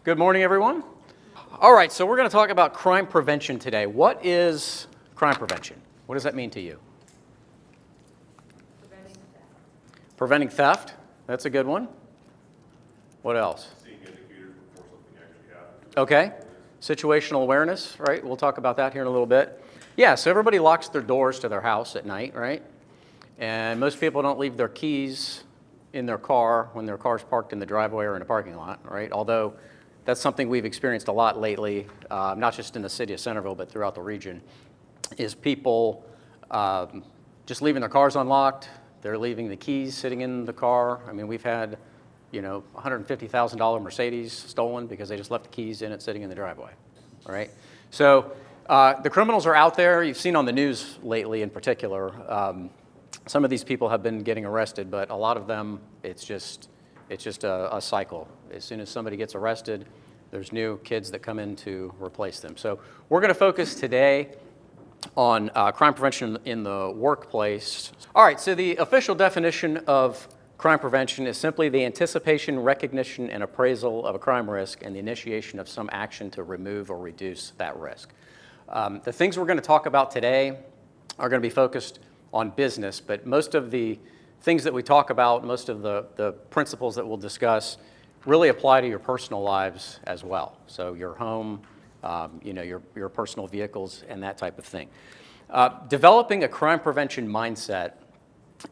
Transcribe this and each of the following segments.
Good morning, everyone. All right, so we're going to talk about crime prevention today. What is crime prevention? What does that mean to you? Preventing theft. Preventing theft. That's a good one. What else? Seeing indicators before something actually happens. Okay. Situational awareness, right? We'll talk about that here in a little bit. Yeah, so everybody locks their doors to their house at night, right? And most people don't leave their keys in their car when their car's parked in the driveway or in a parking lot, right? Although that's something we've experienced a lot lately, not just in the city of Centerville, but throughout the region, is people just leaving their cars unlocked. They're leaving the keys sitting in the car. I mean, we've had, $150,000 Mercedes stolen because they just left the keys in it sitting in the driveway, all right? So the criminals are out there. You've seen on the news lately in particular, some of these people have been getting arrested, but a lot of them, it's just a cycle. As soon as somebody gets arrested, there's new kids that come in to replace them. So we're going to focus today on crime prevention in the workplace. All right, so the official definition of crime prevention is simply the anticipation, recognition, and appraisal of a crime risk and the initiation of some action to remove or reduce that risk. The things we're going to talk about today are going to be focused on business, but most of the things that we talk about, most of the principles that we'll discuss really apply to your personal lives as well. So your home, your personal vehicles and that type of thing. Developing a crime prevention mindset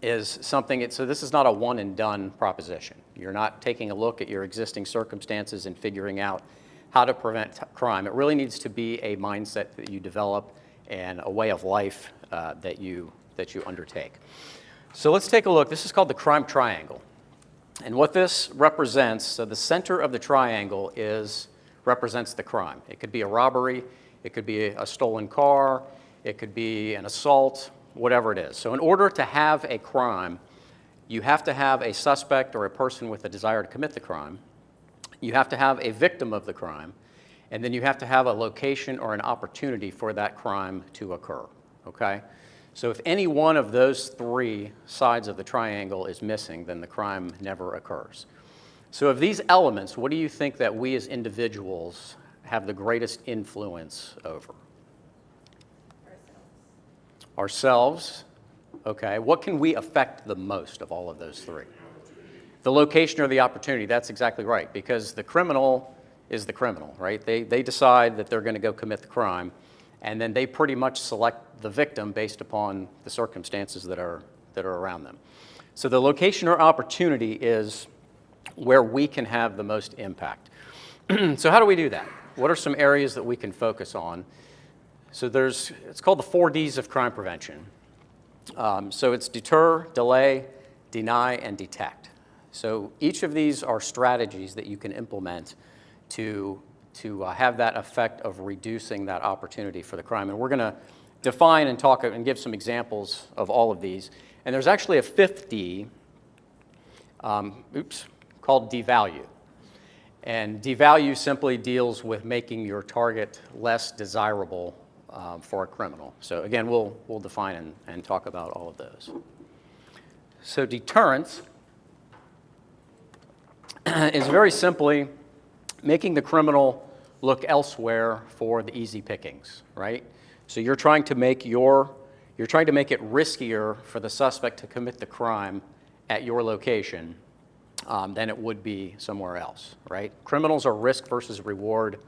is something, so this is not a one and done proposition. You're not taking a look at your existing circumstances and figuring out how to prevent crime. It really needs to be a mindset that you develop and a way of life that you undertake. So let's take a look. This is called the crime triangle. And what this represents, so the center of the triangle represents the crime. It could be a robbery, it could be a stolen car, it could be an assault, whatever it is. So in order to have a crime, you have to have a suspect or a person with a desire to commit the crime. You have to have a victim of the crime, and then you have to have a location or an opportunity for that crime to occur, okay? So if any one of those three sides of the triangle is missing, then the crime never occurs. So of these elements, what do you think that we as individuals have the greatest influence over? Ourselves. Okay. What can we affect the most of all of those three? The location or the opportunity. That's exactly right, because the criminal is the criminal, right? They decide that they're going to go commit the crime, and then they pretty much select the victim based upon the circumstances that are around them. So the location or opportunity is where we can have the most impact. So how do we do that? What are some areas that we can focus on? So it's called the 4 Ds of crime prevention. So it's deter, delay, deny, and detect. So each of these are strategies that you can implement to have that effect of reducing that opportunity for the crime. And we're going to define and talk and give some examples of all of these. And there's actually a 5th D, called devalue. And devalue simply deals with making your target less desirable for a criminal. So again, we'll define and talk about all of those. So deterrence is very simply making the criminal look elsewhere for the easy pickings, right? So you're trying to make it riskier for the suspect to commit the crime at your location than it would be somewhere else, right? Criminals are risk versus reward,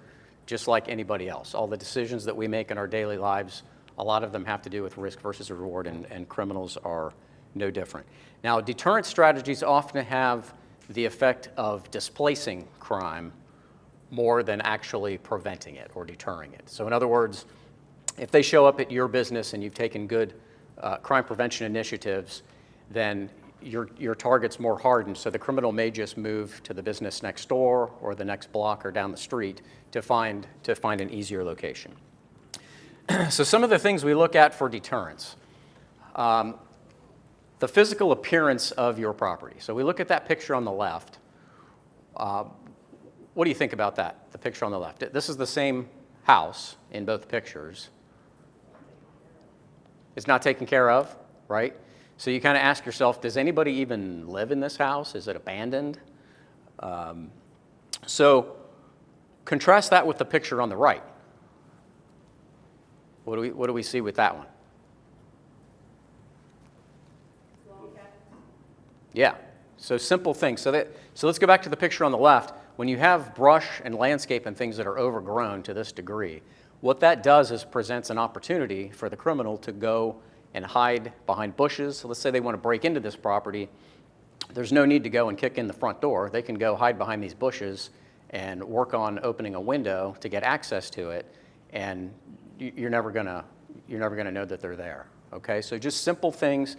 just like anybody else. All the decisions that we make in our daily lives, a lot of them have to do with risk versus reward, and criminals are no different. Now, deterrent strategies often have the effect of displacing crime more than actually preventing it or deterring it. So in other words, if they show up at your business and you've taken good crime prevention initiatives, then your target's more hardened, so the criminal may just move to the business next door or the next block or down the street to find an easier location. So some of the things we look at for deterrence. The physical appearance of your property. So we look at that picture on the left. What do you think about that, the picture on the left? This is the same house in both pictures. It's not taken care of, right? So you kind of ask yourself, does anybody even live in this house? Is it abandoned? So Contrast that with the picture on the right. What do we see with that one? Yeah, so simple things. So let's go back to the picture on the left. When you have brush and landscape and things that are overgrown to this degree, what that does is presents an opportunity for the criminal to go and hide behind bushes. So let's say they want to break into this property. There's no need to go and kick in the front door. They can go hide behind these bushes and work on opening a window to get access to it, and you're never gonna know that they're there. Okay, so just simple things,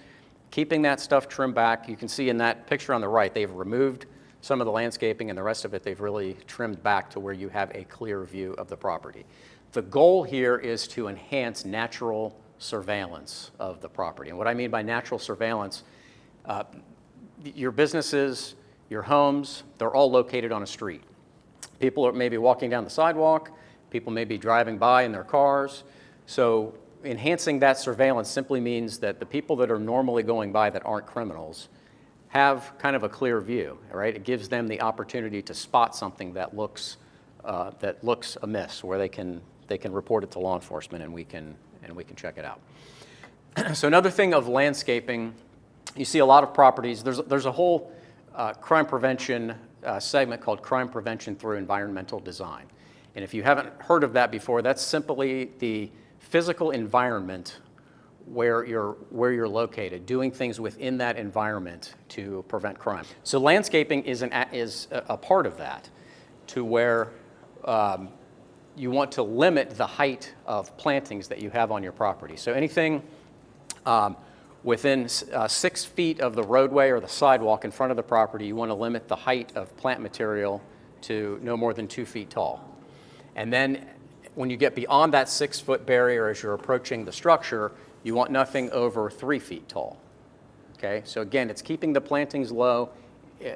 keeping that stuff trimmed back. You can see in that picture on the right, they've removed some of the landscaping, and the rest of it they've really trimmed back to where you have a clear view of the property. The goal here is to enhance natural surveillance of the property. And what I mean by natural surveillance, your businesses, your homes, they're all located on a street. People are maybe walking down the sidewalk, people may be driving by in their cars. So enhancing that surveillance simply means that the people that are normally going by that aren't criminals have kind of a clear view, right? It gives them the opportunity to spot something that looks amiss, where they can report it to law enforcement, and we can check it out. So another thing of landscaping, you see a lot of properties. There's a whole crime prevention segment called Crime Prevention Through Environmental Design. And if you haven't heard of that before, that's simply the physical environment where you're located, doing things within that environment to prevent crime. So landscaping is a part of that, to where you want to limit the height of plantings that you have on your property. So anything within 6 feet of the roadway or the sidewalk in front of the property, you want to limit the height of plant material to no more than 2 feet tall. And then when you get beyond that 6-foot barrier as you're approaching the structure, you want nothing over 3 feet tall. Okay, so again, it's keeping the plantings low,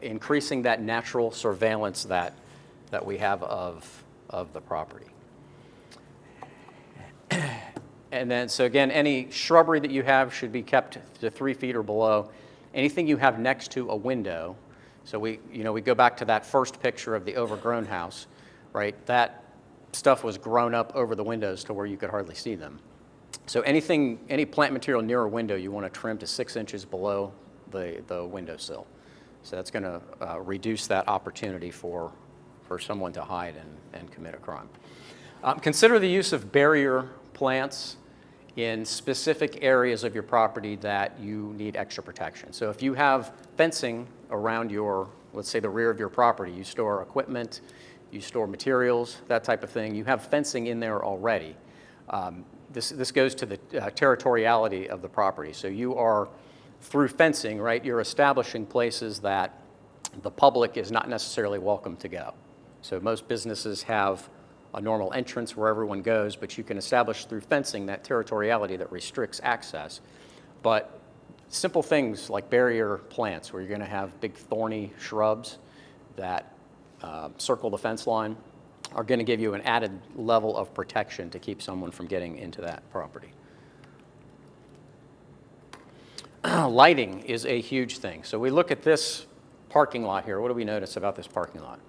increasing that natural surveillance that we have of the property. And then, so again, any shrubbery that you have should be kept to 3 feet or below. Anything you have next to a window, so we go back to that first picture of the overgrown house, right? That stuff was grown up over the windows to where you could hardly see them. So any plant material near a window, you want to trim to 6 inches below the windowsill. So that's going to reduce that opportunity for someone to hide and commit a crime. Consider the use of barrier plants in specific areas of your property that you need extra protection. So if you have fencing around let's say the rear of your property, you store equipment, you store materials, that type of thing, you have fencing in there already. This goes to the territoriality of the property. So you are, through fencing, right, you're establishing places that the public is not necessarily welcome to go. So most businesses have a normal entrance where everyone goes, but you can establish through fencing that territoriality that restricts access. But simple things like barrier plants, where you're going to have big thorny shrubs that circle the fence line, are going to give you an added level of protection to keep someone from getting into that property. Lighting is a huge thing. So we look at this parking lot here. What do we notice about this parking lot?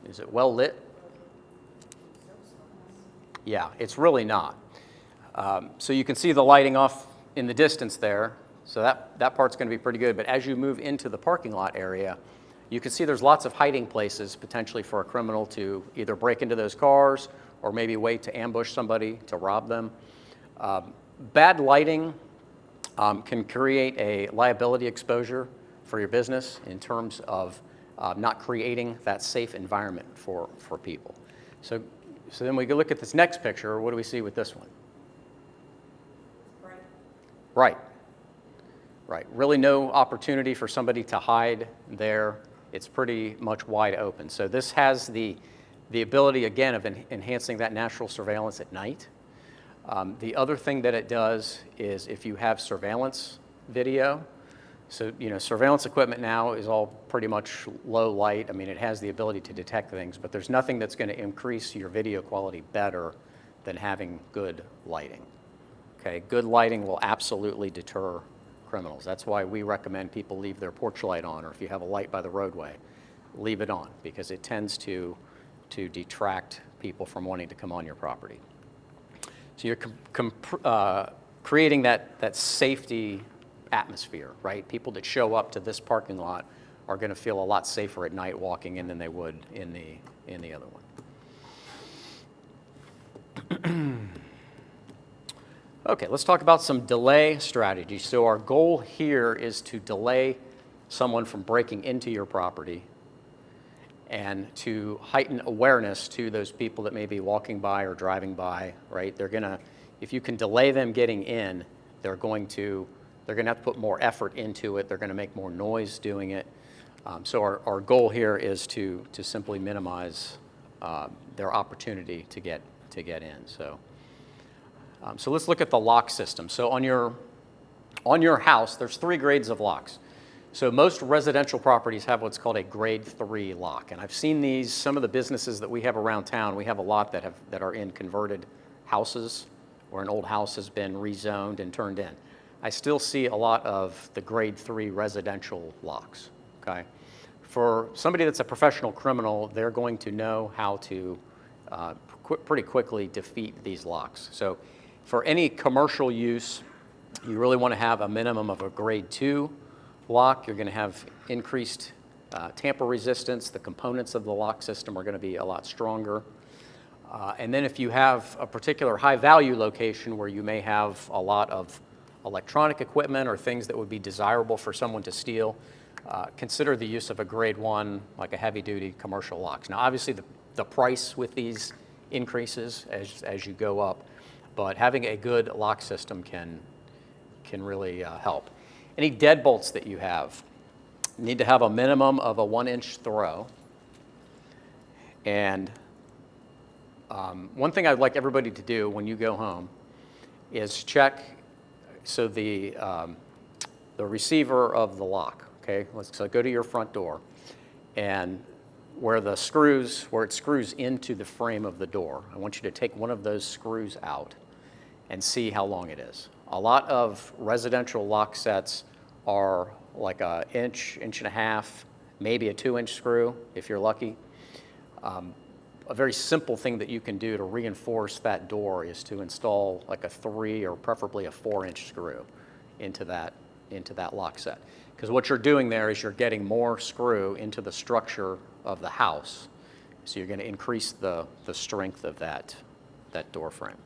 Is it well lit? Yeah, it's really not. So you can see the lighting off in the distance there. So that part's going to be pretty good. But as you move into the parking lot area, you can see there's lots of hiding places potentially for a criminal to either break into those cars or maybe wait to ambush somebody to rob them. Bad lighting can create a liability exposure for your business in terms of not creating that safe environment for people. So then we go look at this next picture. What do we see with this one? Right. Really no opportunity for somebody to hide there. It's pretty much wide open. So this has the ability, again, of enhancing that natural surveillance at night. The other thing that it does is if you have surveillance video, so surveillance equipment now is all pretty much low light. I mean, it has the ability to detect things, but there's nothing that's going to increase your video quality better than having good lighting. Okay, good lighting will absolutely deter criminals. That's why we recommend people leave their porch light on, or if you have a light by the roadway, leave it on because it tends to detract people from wanting to come on your property. So you're creating that safety atmosphere, right? People that show up to this parking lot are going to feel a lot safer at night walking in than they would in the other one. Okay, let's talk about some delay strategies. So our goal here is to delay someone from breaking into your property and to heighten awareness to those people that may be walking by or driving by, right? If you can delay them getting in, they're going to have to put more effort into it. They're going to make more noise doing it. So our goal here is to simply minimize their opportunity to get in. So let's look at the lock system. So on your house, there's 3 grades of locks. So most residential properties have what's called a grade 3 lock. And I've seen these, some of the businesses that we have around town, we have a lot that are in converted houses where an old house has been rezoned and turned in. I still see a lot of the grade 3 residential locks, okay? For somebody that's a professional criminal, they're going to know how to pretty quickly defeat these locks. So for any commercial use, you really want to have a minimum of a grade 2 lock. You're going to have increased tamper resistance. The components of the lock system are going to be a lot stronger. And then if you have a particular high value location where you may have a lot of electronic equipment or things that would be desirable for someone to steal, consider the use of a grade 1, like a heavy duty commercial locks. Now obviously the price with these increases as you go up, but having a good lock system can really help. Any deadbolts that you have need to have a minimum of a 1-inch throw. And one thing I'd like everybody to do when you go home is check, so the receiver of the lock, okay? So go to your front door, and where it screws into the frame of the door, I want you to take one of those screws out and see how long it is. A lot of residential lock sets are like an inch, inch and a half, maybe a 2-inch screw if you're lucky. A very simple thing that you can do to reinforce that door is to install like a 3 or preferably a 4-inch screw into that lock set. Because what you're doing there is you're getting more screw into the structure of the house. So you're going to increase the strength of that door frame.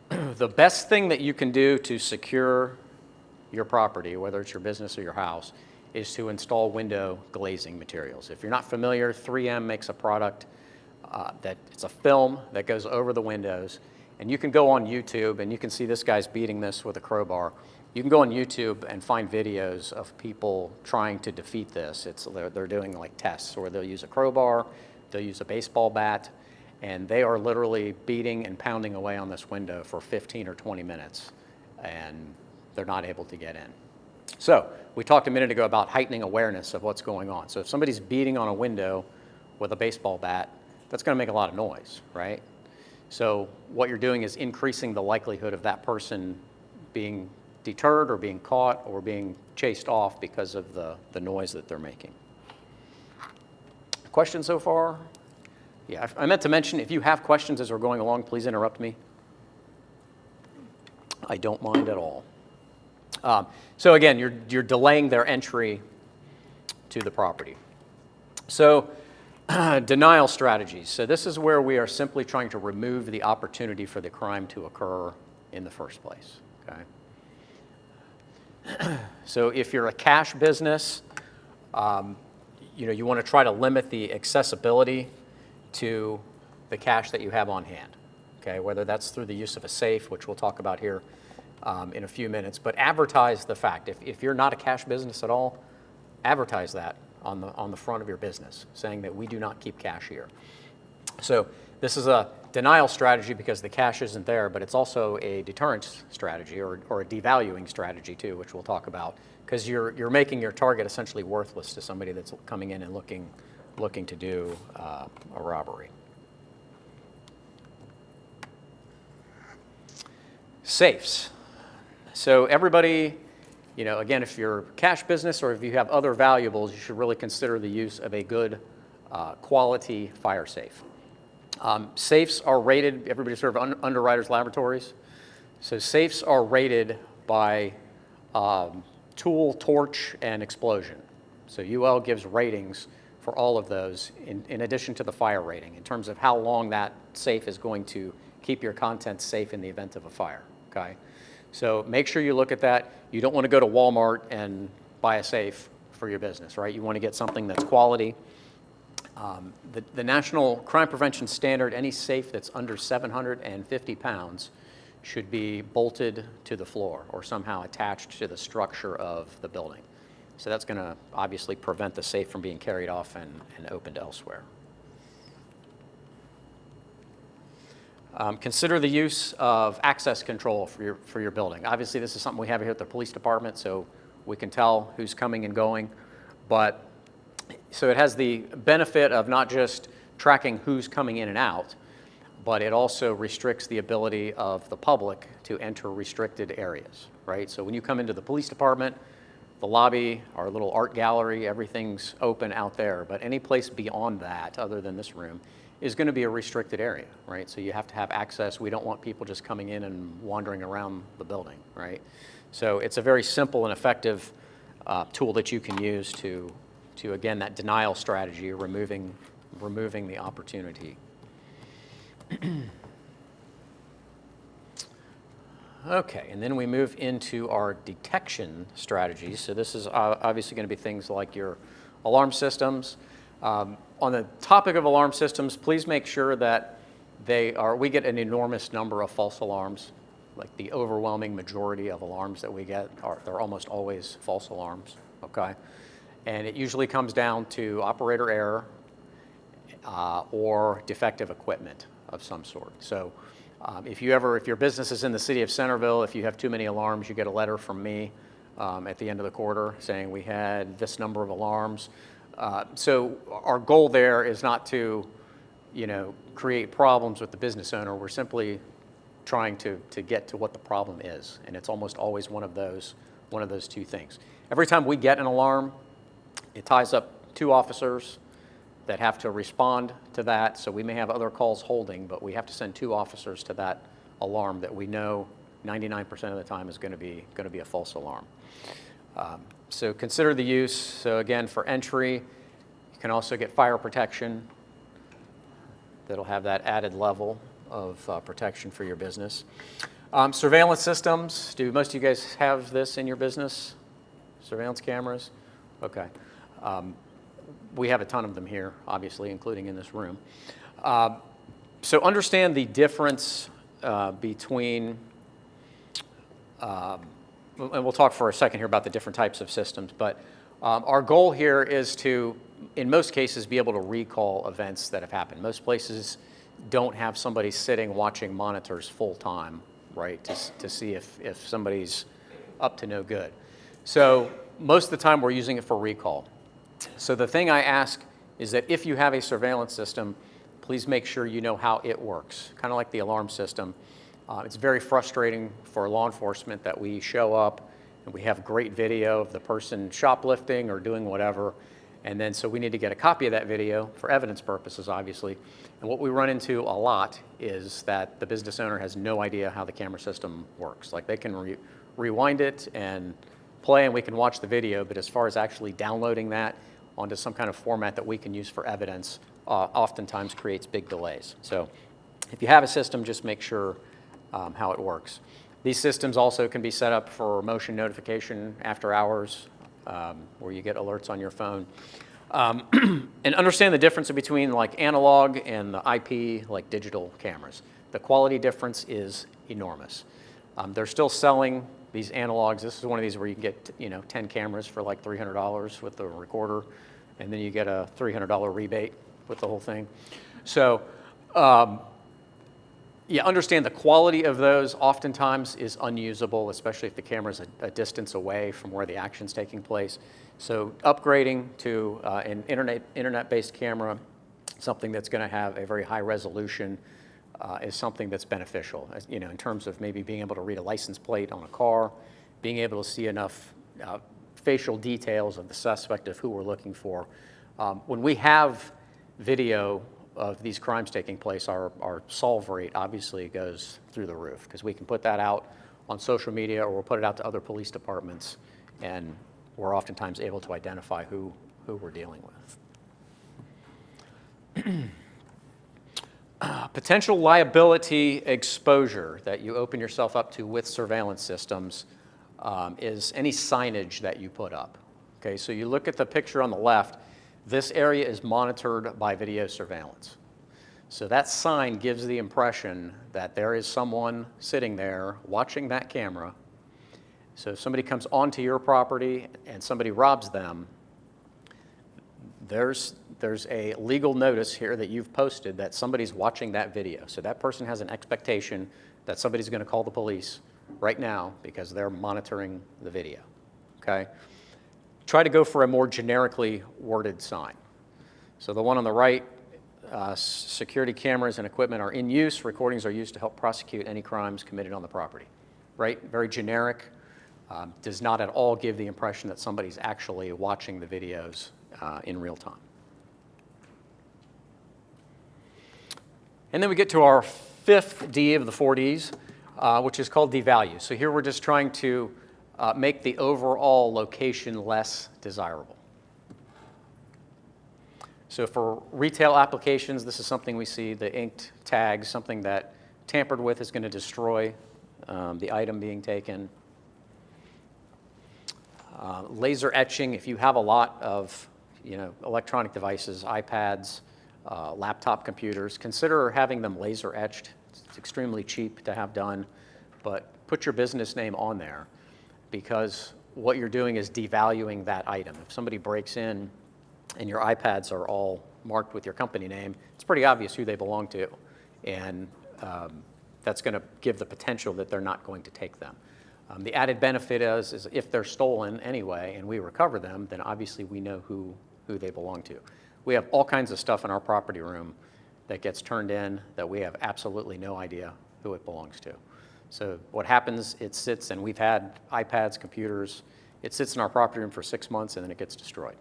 The best thing that you can do to secure your property, whether it's your business or your house, is to install window glazing materials. If you're not familiar, 3M makes a product that it's a film that goes over the windows, and you can go on YouTube and you can see this guy's beating this with a crowbar. You can go on YouTube and find videos of people trying to defeat this. They're doing like tests where they'll use a crowbar, they'll use a baseball bat, and they are literally beating and pounding away on this window for 15 or 20 minutes, and they're not able to get in. So we talked a minute ago about heightening awareness of what's going on. So if somebody's beating on a window with a baseball bat, that's going to make a lot of noise, right? So what you're doing is increasing the likelihood of that person being deterred or being caught or being chased off because of the noise that they're making. Questions so far? Yeah, I meant to mention, if you have questions as we're going along, please interrupt me. I don't mind at all. So again, you're delaying their entry to the property. So denial strategies. So this is where we are simply trying to remove the opportunity for the crime to occur in the first place, okay? So if you're a cash business, you want to try to limit the accessibility to the cash that you have on hand, okay? Whether that's through the use of a safe, which we'll talk about here in a few minutes, but advertise the fact. If you're not a cash business at all, advertise that on the front of your business, saying that we do not keep cash here. So this is a denial strategy because the cash isn't there, but it's also a deterrence strategy or a devaluing strategy too, which we'll talk about, because you're making your target essentially worthless to somebody that's coming in and looking to do a robbery. Safes. So everybody you know, again, if you're a cash business or if you have other valuables, you should really consider the use of a good quality fire safe. Safes are rated, everybody's heard of Underwriters Laboratories. So safes are rated by tool, torch, and explosion. So UL gives ratings for all of those in addition to the fire rating in terms of how long that safe is going to keep your contents safe in the event of a fire, okay? So make sure you look at that. You don't want to go to Walmart and buy a safe for your business, right? You want to get something that's quality. The National Crime Prevention Standard, any safe that's under 750 pounds should be bolted to the floor or somehow attached to the structure of the building. So that's going to obviously prevent the safe from being carried off and opened elsewhere. Consider the use of access control for your building. Obviously, this is something we have here at the police department, so we can tell who's coming and going. But so it has the benefit of not just tracking who's coming in and out, but it also restricts the ability of the public to enter restricted areas, right? So when you come into the police department, the lobby, our little art gallery, everything's open out there. But any place beyond that, other than this room, is going to be a restricted area, right? So you have to have access. We don't want people just coming in and wandering around the building, right? So it's a very simple and effective tool that you can use to again, that denial strategy, removing the opportunity. Okay, and then we move into our detection strategies. So this is obviously going to be things like your alarm systems. On the topic of alarm systems, please make sure that we get an enormous number of false alarms. Like the overwhelming majority of alarms that we get they're almost always false alarms, okay? And it usually comes down to operator error or defective equipment of some sort. So if your business is in the city of Centerville, if you have too many alarms, you get a letter from me at the end of the quarter saying we had this number of alarms. So our goal there is not to, create problems with the business owner. We're simply trying to get to what the problem is, and it's almost always one of those two things. Every time we get an alarm, it ties up 2 officers that have to respond to that. So we may have other calls holding, but we have to send 2 officers to that alarm that we know 99% of the time is going to be a false alarm. So consider the use. So again, for entry, you can also get fire protection. That'll have that added level of protection for your business. Surveillance systems. Do most of you guys have this in your business? Surveillance cameras? Okay. We have a ton of them here, obviously, including in this room. So understand the difference between, and we'll talk for a second here about the different types of systems, but our goal here is to, in most cases, be able to recall events that have happened. Most places don't have somebody sitting watching monitors full time, right, to see if somebody's up to no good. So most of the time we're using it for recall. So the thing I ask is that if you have a surveillance system, please make sure you know how it works, kind of like the alarm system. It's very frustrating for law enforcement that we show up and we have great video of the person shoplifting or doing whatever, and then so we need to get a copy of that video for evidence purposes, obviously. And what we run into a lot is that the business owner has no idea how the camera system works. Like they can rewind it and play and we can watch the video, but as far as actually downloading that onto some kind of format that we can use for evidence, oftentimes creates big delays. So if you have a system, just make sure how it works. These systems also can be set up for motion notification after hours, where you get alerts on your phone. And understand the difference between like analog and the IP, like digital cameras. The quality difference is enormous. They're still selling these analogs. This is one of these where you can get 10 cameras for like $300 with the recorder, and then you get a $300 rebate with the whole thing. So understand the quality of those oftentimes is unusable, especially if the camera's a distance away from where the action's taking place. So upgrading to an internet-based camera, something that's going to have a very high resolution, is something that's beneficial, in terms of maybe being able to read a license plate on a car, being able to see enough, facial details of the suspect of who we're looking for. When we have video of these crimes taking place, our solve rate obviously goes through the roof because we can put that out on social media or we'll put it out to other police departments, and we're oftentimes able to identify who we're dealing with. Potential liability exposure that you open yourself up to with surveillance systems is any signage that you put up. Okay, so you look at the picture on the left, this area is monitored by video surveillance. So that sign gives the impression that there is someone sitting there watching that camera. So if somebody comes onto your property and somebody robs them, there's a legal notice here that you've posted that somebody's watching that video. So that person has an expectation that somebody's going to call the police right now because they're monitoring the video, okay? Try to go for a more generically worded sign. So the one on the right, security cameras and equipment are in use. Recordings are used to help prosecute any crimes committed on the property, right? Very generic, does not at all give the impression that somebody's actually watching the videos in real time. And then we get to our fifth D of the 4Ds, which is called devalue. So here we're just trying to make the overall location less desirable. So for retail applications, this is something we see, the inked tags, something that tampered with is going to destroy the item being taken. Laser etching, if you have a lot of electronic devices, iPads, laptop computers, consider having them laser etched. It's extremely cheap to have done, but put your business name on there because what you're doing is devaluing that item. If somebody breaks in and your iPads are all marked with your company name, it's pretty obvious who they belong to, and that's going to give the potential that they're not going to take them. The added benefit is if they're stolen anyway and we recover them, then obviously we know who they belong to. We have all kinds of stuff in our property room that gets turned in that we have absolutely no idea who it belongs to. So what happens, it sits, and we've had iPads, computers, it sits in our property room for 6 months and then it gets destroyed.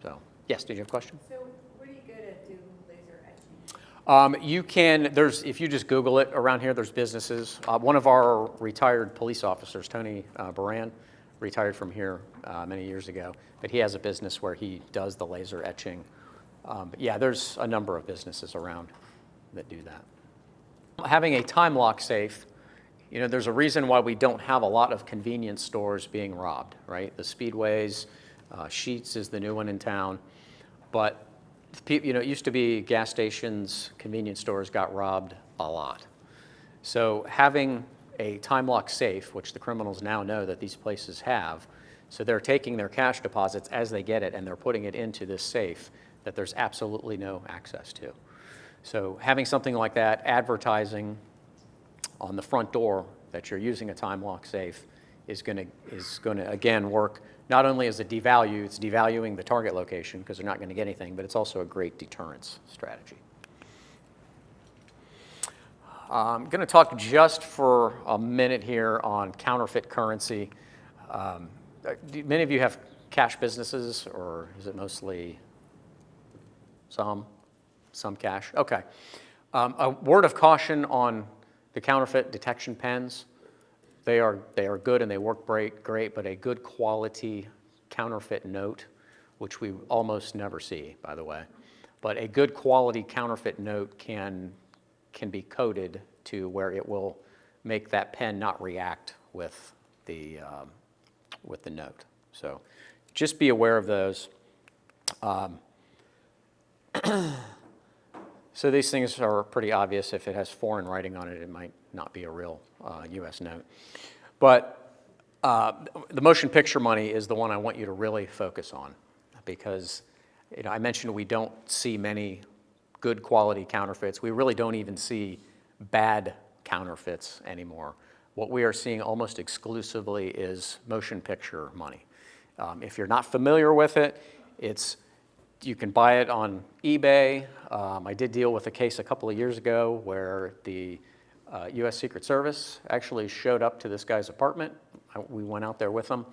So, yes, did you have a question? So what are you good at doing laser etching? You can, if you just Google it around here, there's businesses. One of our retired police officers, Tony Baran, retired from here many years ago, but he has a business where he does the laser etching. But yeah, there's a number of businesses around that do that. Having a time lock safe, there's a reason why we don't have a lot of convenience stores being robbed, right? The Speedways, Sheetz is the new one in town, but it used to be gas stations, convenience stores got robbed a lot. So having a time lock safe, which the criminals now know that these places have, so they're taking their cash deposits as they get it and they're putting it into this safe that there's absolutely no access to. So having something like that, advertising on the front door that you're using a time lock safe is going to again work not only as a devalue, it's devaluing the target location because they're not going to get anything, but it's also a great deterrence strategy. I'm going to talk just for a minute here on counterfeit currency. Do many of you have cash businesses, or is it mostly some cash? Okay. A word of caution on the counterfeit detection pens. They are good and they work great, but a good quality counterfeit note, which we almost never see, by the way, but a good quality counterfeit note can be coded to where it will make that pen not react with the note. So just be aware of those. So these things are pretty obvious. If it has foreign writing on it, it might not be a real U.S. note. But the motion picture money is the one I want you to really focus on because I mentioned we don't see many good quality counterfeits. We really don't even see bad counterfeits anymore. What we are seeing almost exclusively is motion picture money. If you're not familiar with it, you can buy it on eBay. I did deal with a case a couple of years ago where the U.S. Secret Service actually showed up to this guy's apartment. We went out there with him,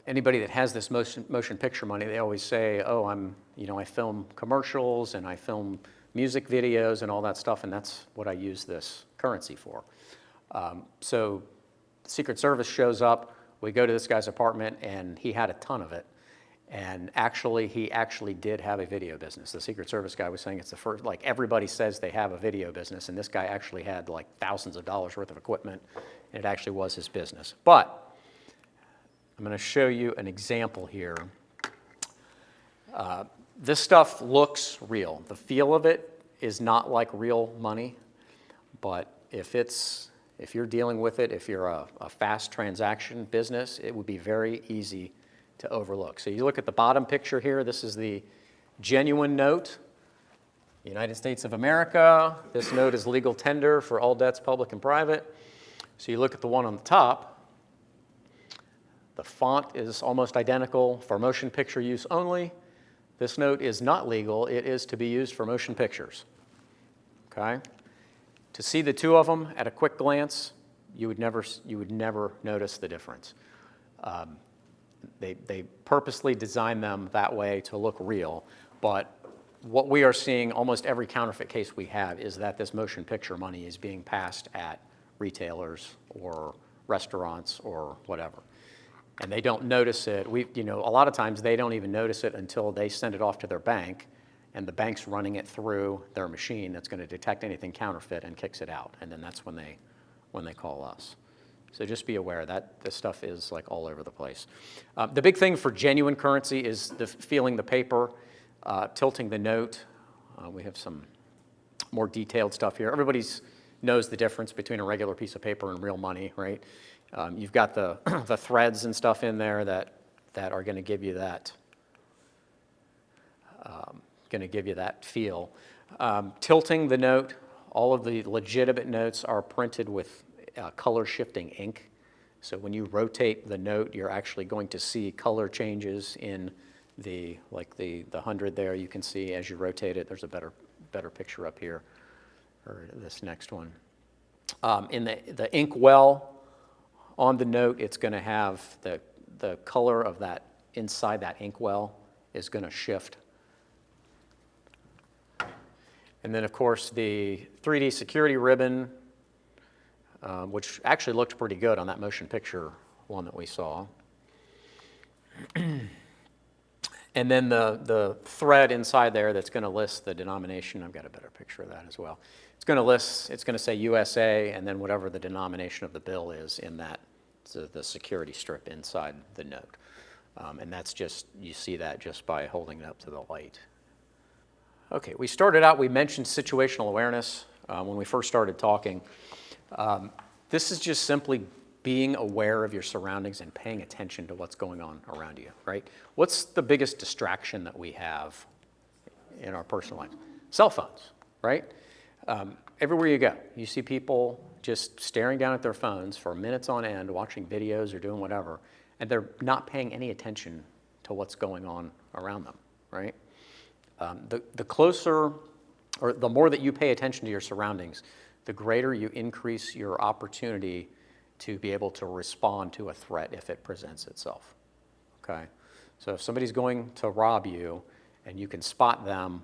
Anybody that has this motion picture money, they always say, oh, I film commercials and I film music videos and all that stuff, and that's what I use this currency for. So the Secret Service shows up, we go to this guy's apartment, and he had a ton of it. And he actually did have a video business. The Secret Service guy was saying it's the first, like everybody says they have a video business, and this guy actually had like thousands of dollars worth of equipment, and it actually was his business. But I'm going to show you an example here. This stuff looks real. The feel of it is not like real money, but if you're dealing with it, if you're a fast transaction business, it would be very easy to overlook. So you look at the bottom picture here, this is the genuine note, United States of America. This note is legal tender for all debts, public and private. So you look at the one on the top, the font is almost identical for motion picture use only. This note is not legal, it is to be used for motion pictures, okay? To see the two of them at a quick glance, you would never notice the difference. They purposely designed them that way to look real, but what we are seeing almost every counterfeit case we have is that this motion picture money is being passed at retailers or restaurants or whatever. And they don't notice it. A lot of times they don't even notice it until they send it off to their bank, and the bank's running it through their machine that's going to detect anything counterfeit and kicks it out. And then that's when they call us. So just be aware that this stuff is like all over the place. The big thing for genuine currency is feeling the paper, tilting the note. We have some more detailed stuff here. Everybody knows the difference between a regular piece of paper and real money, right? You've got the the threads and stuff in there that are going to give you that feel. Tilting the note. All of the legitimate notes are printed with color shifting ink. So when you rotate the note, you're actually going to see color changes in the 100 there. You can see as you rotate it. There's a better picture up here, or this next one. In the ink well on the note, it's going to have the color of that inside that ink well is going to shift. And then, of course, the 3D security ribbon, which actually looked pretty good on that motion picture one that we saw. And then the thread inside there that's going to list the denomination. I've got a better picture of that as well. It's going to say USA, and then whatever the denomination of the bill is in that, so the security strip inside the note. And that's just, you see that just by holding it up to the light. Okay, we started out, we mentioned situational awareness when we first started talking. This is just simply being aware of your surroundings and paying attention to what's going on around you, right? What's the biggest distraction that we have in our personal life? Cell phones, right? Everywhere you go, you see people just staring down at their phones for minutes on end, watching videos or doing whatever, and they're not paying any attention to what's going on around them, right? The closer, or the more that you pay attention to your surroundings, the greater you increase your opportunity to be able to respond to a threat if it presents itself, okay? So if somebody's going to rob you and you can spot them,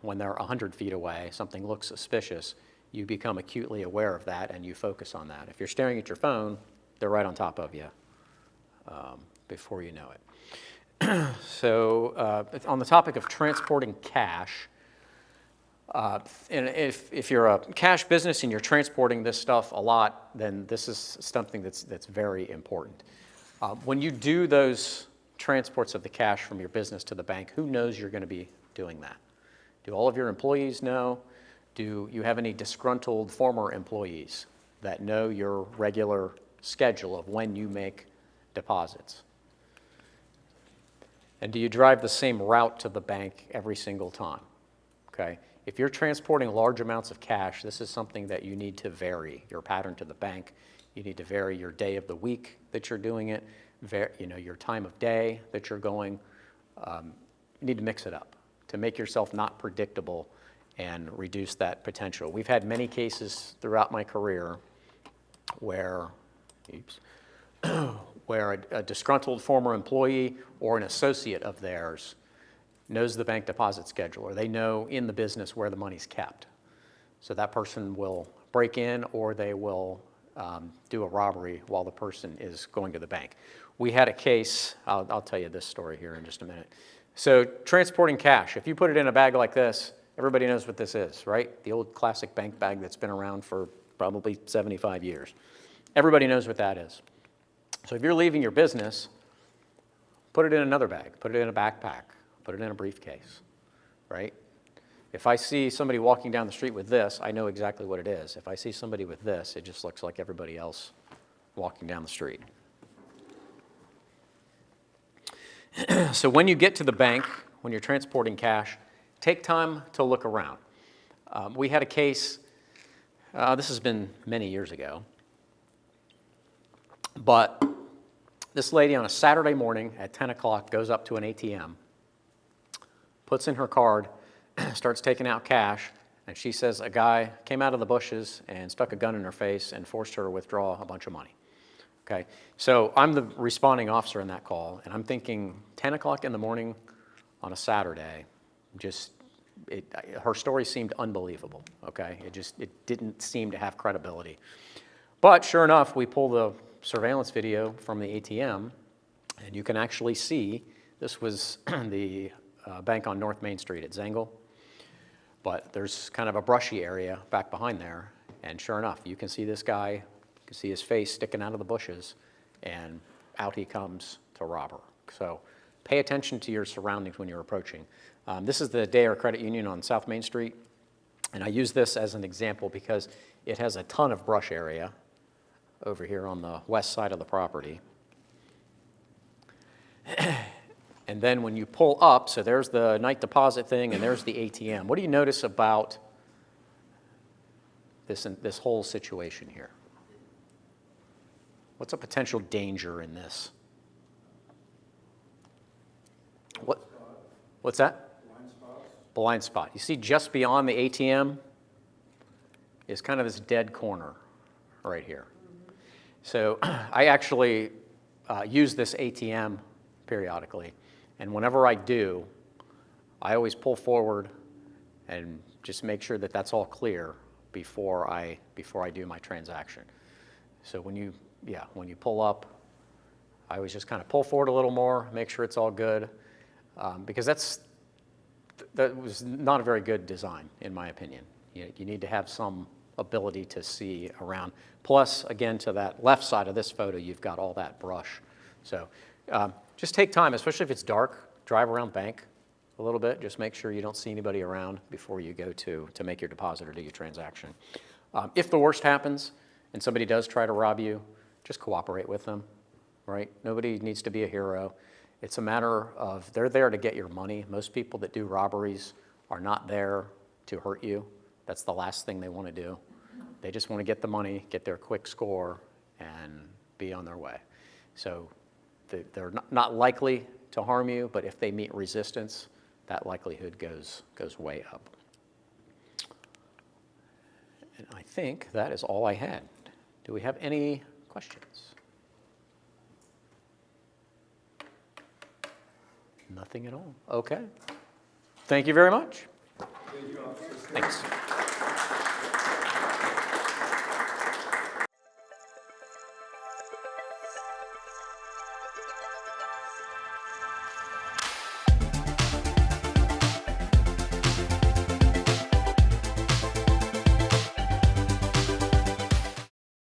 when they're 100 feet away, something looks suspicious, you become acutely aware of that and you focus on that. If you're staring at your phone, they're right on top of you before you know it. So on the topic of transporting cash, and if you're a cash business and you're transporting this stuff a lot, then this is something that's very important. When you do those transports of the cash from your business to the bank, who knows you're going to be doing that? Do all of your employees know? Do you have any disgruntled former employees that know your regular schedule of when you make deposits? And do you drive the same route to the bank every single time? Okay. If you're transporting large amounts of cash, this is something that you need to vary your pattern to the bank. You need to vary your day of the week that you're doing it, your time of day that you're going. You need to mix it up to make yourself not predictable and reduce that potential. We've had many cases throughout my career where where a disgruntled former employee or an associate of theirs knows the bank deposit schedule, or they know in the business where the money's kept. So that person will break in, or they will do a robbery while the person is going to the bank. We had a case, I'll tell you this story here in just a minute. So transporting cash, if you put it in a bag like this, everybody knows what this is, right? The old classic bank bag that's been around for probably 75 years. Everybody knows what that is. So if you're leaving your business, put it in another bag, put it in a backpack, put it in a briefcase, right? If I see somebody walking down the street with this, I know exactly what it is. If I see somebody with this, it just looks like everybody else walking down the street. So when you get to the bank, when you're transporting cash, take time to look around. We had a case, this has been many years ago, but this lady on a Saturday morning at 10 o'clock goes up to an ATM, puts in her card, starts taking out cash, and she says a guy came out of the bushes and stuck a gun in her face and forced her to withdraw a bunch of money. Okay, so I'm the responding officer in that call, and I'm thinking 10 o'clock in the morning on a Saturday, her story seemed unbelievable, okay? It didn't seem to have credibility. But sure enough, we pull the surveillance video from the ATM, and you can actually see, this was the bank on North Main Street at Zengel, but there's kind of a brushy area back behind there, and sure enough, you can see this guy, you can see his face sticking out of the bushes, and out he comes to rob her. So pay attention to your surroundings when you're approaching. This is the Dayer Credit Union on South Main Street, and I use this as an example because it has a ton of brush area over here on the west side of the property. And then when you pull up, so there's the night deposit thing and there's the ATM. What do you notice about this whole situation here? What's a potential danger in this? What's that? Blind spots. Blind spot. You see just beyond the ATM is kind of this dead corner right here. So I actually use this ATM periodically, and whenever I do, I always pull forward and just make sure that that's all clear before I do my transaction. So when you pull up, I always just kind of pull forward a little more, make sure it's all good, because that was not a very good design, in my opinion. You need to have some ability to see around. Plus, again, to that left side of this photo, you've got all that brush. So just take time, especially if it's dark, drive around bank a little bit. Just make sure you don't see anybody around before you go to make your deposit or do your transaction. If the worst happens and somebody does try to rob you, just cooperate with them, right? Nobody needs to be a hero. It's a matter of they're there to get your money. Most people that do robberies are not there to hurt you. That's the last thing they want to do. They just want to get the money, get their quick score, and be on their way. So they're not likely to harm you, but if they meet resistance, that likelihood goes way up. And I think that is all I had. Do we have any questions? Nothing at all. Okay. Thank you very much. Thank you, officers. Thanks.